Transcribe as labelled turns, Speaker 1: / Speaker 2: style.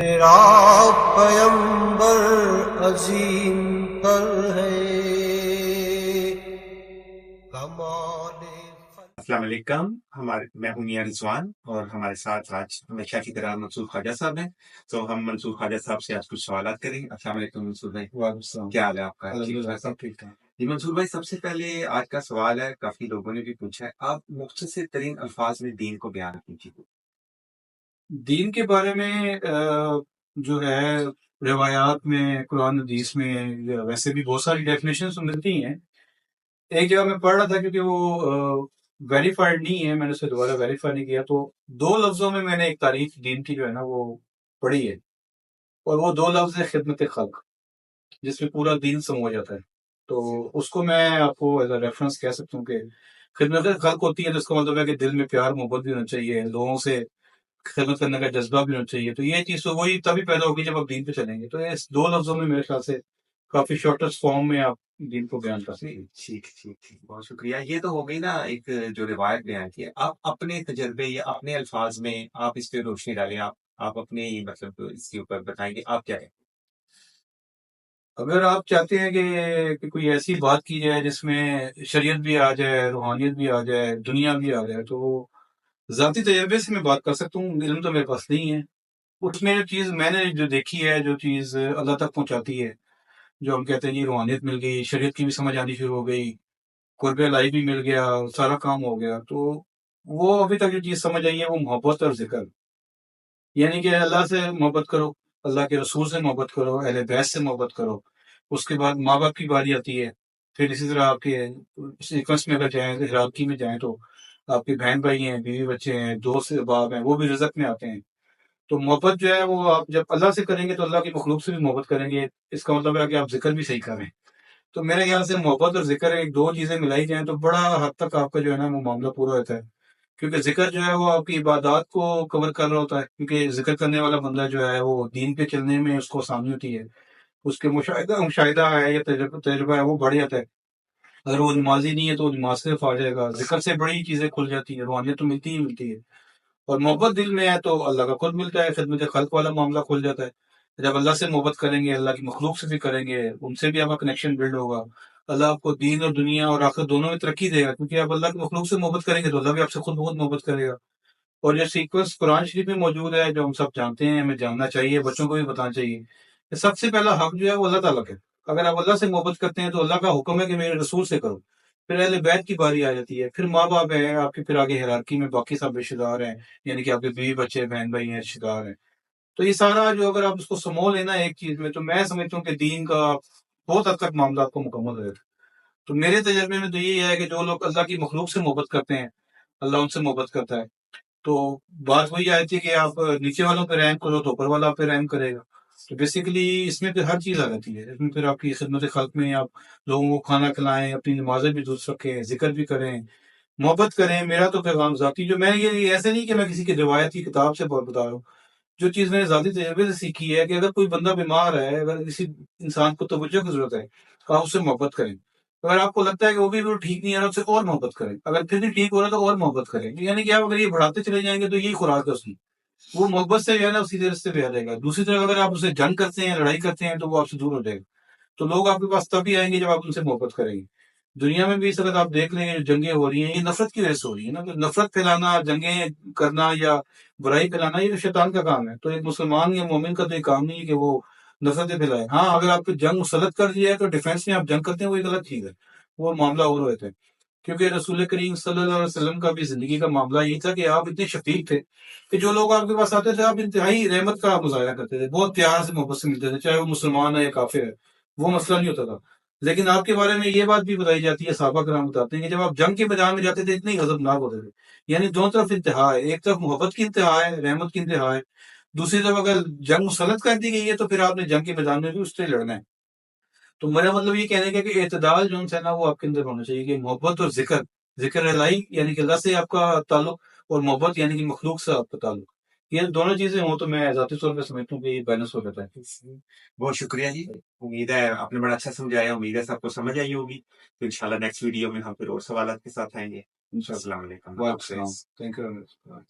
Speaker 1: تیرا پیمبر عظیم تر ہے کمال
Speaker 2: السلام علیکم. میں ہوں میاں رضوان اور ہمارے ساتھ آج ہمیشہ کی طرح منصور خواجہ صاحب ہیں. تو ہم منصور خواجہ صاحب سے آج کچھ سوالات کریں گے. السلام علیکم منصور بھائی.
Speaker 1: وعلیکم السلام.
Speaker 2: کیا حال ہے آپ کا؟
Speaker 1: الحمدللہ سب ٹھیک ٹھاک.
Speaker 2: جی منصور بھائی، سب سے پہلے آج کا سوال ہے، کافی لوگوں نے بھی پوچھا ہے، آپ مختصر ترین الفاظ میں دین کو بیان کیجیے.
Speaker 1: دین کے بارے میں جو ہے روایات میں، قرآن حدیث میں ویسے بھی بہت ساری ڈیفینیشنز ملتی ہیں. ایک جگہ میں پڑھ رہا تھا کیونکہ وہ ویریفائڈ نہیں ہے، میں نے اسے دوبارہ ویریفائی نہیں کیا، تو دو لفظوں میں نے ایک تعریف دین کی جو ہے نا وہ پڑھی ہے، اور وہ دو لفظ ہے خدمت خلق، جس میں پورا دین سمو جاتا ہے. تو اس کو میں آپ کو ایز اے ریفرنس کہہ سکتا ہوں کہ خدمت خلق ہوتی ہے تو اس کا مطلب ہے کہ دل میں پیار محبت بھی ہونا چاہیے، لوگوں سے خدمت کرنے کا جذبہ بھی ہونا چاہیے. تو یہ چیز تو وہی تبھی پیدا ہوگی جب آپ دین پہ چلیں گے. تو اس دو لفظوں میں میرے خیال سے کافی شارٹیسٹ فارم میں آپ دین کو بیان کر سکتے ہیں.
Speaker 2: ٹھیک ٹھیک ٹھیک، بہت شکریہ. یہ تو ہو گئی نا ایک جو روایت بیان کی ہے. آپ اپنے تجربے یا اپنے الفاظ میں آپ اس پہ روشنی ڈالیں. آپ اپنے مطلب اس کے اوپر بتائیں گے آپ کیا ہے.
Speaker 1: اگر آپ چاہتے ہیں کہ کوئی ایسی بات کی جائے جس میں شریعت بھی آ جائے، روحانیت بھی آ جائے، دنیا بھی آ جائے، تو ذاتی تجربے سے میں بات کر سکتا ہوں. علم تو میرے پاس نہیں ہے. اس میں جو چیز میں نے جو دیکھی ہے، جو چیز اللہ تک پہنچاتی ہے، جو ہم کہتے ہیں جی روحانیت مل گئی، شریعت کی بھی سمجھ آنی شروع ہو گئی، قرب الہی بھی مل گیا، سارا کام ہو گیا، تو وہ ابھی تک جو چیز سمجھ آئی ہے وہ محبت اور ذکر. یعنی کہ اللہ سے محبت کرو، اللہ کے رسول سے محبت کرو، اہل بیت سے محبت کرو. اس کے بعد ماں باپ کی باری آتی ہے. پھر اسی طرح آپ کے سیکوینس میں اگر جائیں، ہیرارکی میں جائیں، تو آپ کے بہن بھائی ہیں، بیوی بچے ہیں، دوست احباب ہیں، وہ بھی رزق میں آتے ہیں. تو محبت جو ہے وہ آپ جب اللہ سے کریں گے تو اللہ کی مخلوق سے بھی محبت کریں گے. اس کا مطلب ہے کہ آپ ذکر بھی صحیح کریں. تو میرے خیال سے محبت اور ذکر ایک دو چیزیں ملائی جائیں تو بڑا حد تک آپ کا جو ہے نا وہ معاملہ پورا ہوتا ہے. کیونکہ ذکر جو ہے وہ آپ کی عبادات کو کور کر رہا ہوتا ہے، کیونکہ ذکر کرنے والا بندہ جو ہے وہ دین پہ چلنے میں اس کو آسانی ہوتی ہے. اس کے مشاہدہ ہے یا تجربہ ہے وہ بڑھ جاتا ہے. اگر وہ نمازی نہیں ہے تو وہ نماز سے آ جائے گا. ذکر سے بڑی چیزیں کھل جاتی ہیں، روحانیت تو ملتی ہی ملتی ہے. اور محبت دل میں ہے تو اللہ کا خود ملتا ہے، خدمت خلق والا معاملہ کھل جاتا ہے. جب اللہ سے محبت کریں گے، اللہ کی مخلوق سے بھی کریں گے، ان سے بھی آپ کا کنیکشن بلڈ ہوگا. اللہ آپ کو دین اور دنیا اور آخرت دونوں میں ترقی دے گا، کیونکہ آپ اللہ کی مخلوق سے محبت کریں گے تو اللہ بھی آپ سے خود بہت محبت کرے گا. اور یہ سیکوینس قرآن شریف میں موجود ہے جو ہم سب جانتے ہیں، ہمیں جاننا چاہیے، بچوں کو بھی بتانا چاہیے. کہ سب سے پہلا حق جو ہے وہ اللہ تعالیٰ کا ہے. اگر آپ اللہ سے محبت کرتے ہیں تو اللہ کا حکم ہے کہ میرے رسول سے کرو. پھر اہل بیت کی باری آ جاتی ہے، پھر ماں باپ ہیں آپ کے، پھر آگے ہیرارکی میں باقی سب رشتے دار ہیں، یعنی کہ آپ کے بیوی بچے، بہن بھائی ہیں، رشتے دار ہیں. تو یہ سارا جو اگر آپ اس کو سمو لینا ایک چیز میں، تو میں سمجھتا ہوں کہ دین کا بہت حد تک معاملہ آپ کو مکمل ہو جاتا ہے. تو میرے تجربے میں تو یہی ہے کہ جو لوگ اللہ کی مخلوق سے محبت کرتے ہیں، اللہ ان سے محبت کرتا ہے. تو بات وہی آتی ہے کہ آپ نیچے والوں پہ رحم کرو تو اوپر والا آپ پہ رحم کرے گا. تو بیسیکلی اس میں پھر ہر چیز آ جاتی ہے. اس میں پھر آپ کی خدمت خلق میں آپ لوگوں کو کھانا کھلائیں، اپنی نمازیں بھی درست رکھیں، ذکر بھی کریں، محبت کریں. میرا تو پیغام ذاتی جو میں یہ ایسے نہیں کہ میں کسی کی روایت کی کتاب سے بتا رہا ہوں، جو چیز میں نے ذاتی تجربے سے سیکھی ہے کہ اگر کوئی بندہ بیمار ہے، اگر کسی انسان کو توجہ کی ضرورت ہے تو آپ اس سے محبت کریں. اگر آپ کو لگتا ہے کہ وہ بھی ٹھیک نہیں ہے اس سے اور محبت کریں. اگر پھر بھی ٹھیک ہو رہا ہے تو اور محبت کریں. یعنی کہ آپ اگر یہ بڑھاتے چلے جائیں گے تو یہی خوراک ہے اس کی. وہ محبت سے جو ہے نا اسی طرح سے بھی آ جائے گا. دوسری طرف اگر آپ اسے جنگ کرتے ہیں، لڑائی کرتے ہیں، تو وہ آپ سے دور ہو جائے گا. تو لوگ آپ کے پاس تبھی آئیں گے جب آپ ان سے محبت کریں گے. دنیا میں بھی اس وقت آپ دیکھ لیں گے جو جنگیں ہو رہی ہیں یہ نفرت کی وجہ سے ہو رہی ہیں نا. تو نفرت پھیلانا، جنگیں کرنا یا برائی پھیلانا یہ تو شیطان کا کام ہے. تو ایک مسلمان یا مومن کا تو یہ کام نہیں ہے کہ وہ نفرتیں پھیلائے. ہاں اگر آپ کو جنگ مسلط کر دیا ہے تو ڈیفینس میں آپ جنگ کرتے ہیں وہ ایک غلط چیز ہے، وہ معاملہ اور ہوتا ہے. کیونکہ رسول کریم صلی اللہ علیہ وسلم کا بھی زندگی کا معاملہ یہ تھا کہ آپ اتنے شفیق تھے کہ جو لوگ آپ کے پاس آتے تھے آپ انتہائی رحمت کا مظاہرہ کرتے تھے، بہت پیار سے محبت سے ملتے تھے، چاہے وہ مسلمان ہے یا کافر ہے، وہ مسئلہ نہیں ہوتا تھا. لیکن آپ کے بارے میں یہ بات بھی بتائی جاتی ہے، صحابہ کرام بتاتے ہیں کہ جب آپ جنگ کے میدان میں جاتے تھے اتنے غضبناک ہوتے تھے. یعنی دونوں طرف انتہا ہے، ایک طرف محبت کی انتہا ہے، رحمت کی انتہا ہے، دوسری طرف اگر جنگ مسلط کر دی گئی ہے تو پھر آپ نے جنگ کے میدان میں بھی اس سے لڑنا ہے. تو میرا مطلب یہ کہنے کا کہ اعتدال جو ہے نا وہ آپ کے اندر ہونا چاہیے، کہ محبت اور ذکر الہی یعنی کہ اللہ سے آپ کا تعلق، اور محبت یعنی کہ مخلوق سے آپ کا تعلق. یہ دونوں چیزیں ہوں تو میں ذاتی طور پہ سمجھتا ہوں کہ یہ بیلنس ہو جاتا ہے.
Speaker 2: بہت شکریہ جی. امید ہے آپ نے بڑا اچھا سمجھایا. امید ہے سب کو سمجھ آئی ہوگی. تو انشاءاللہ نیکسٹ ویڈیو میں ہم پھر اور سوالات کے ساتھ آئیں گے.
Speaker 1: انشاءاللہ.
Speaker 2: السلام علیکم.
Speaker 1: وعلیکم السلام. Thank you.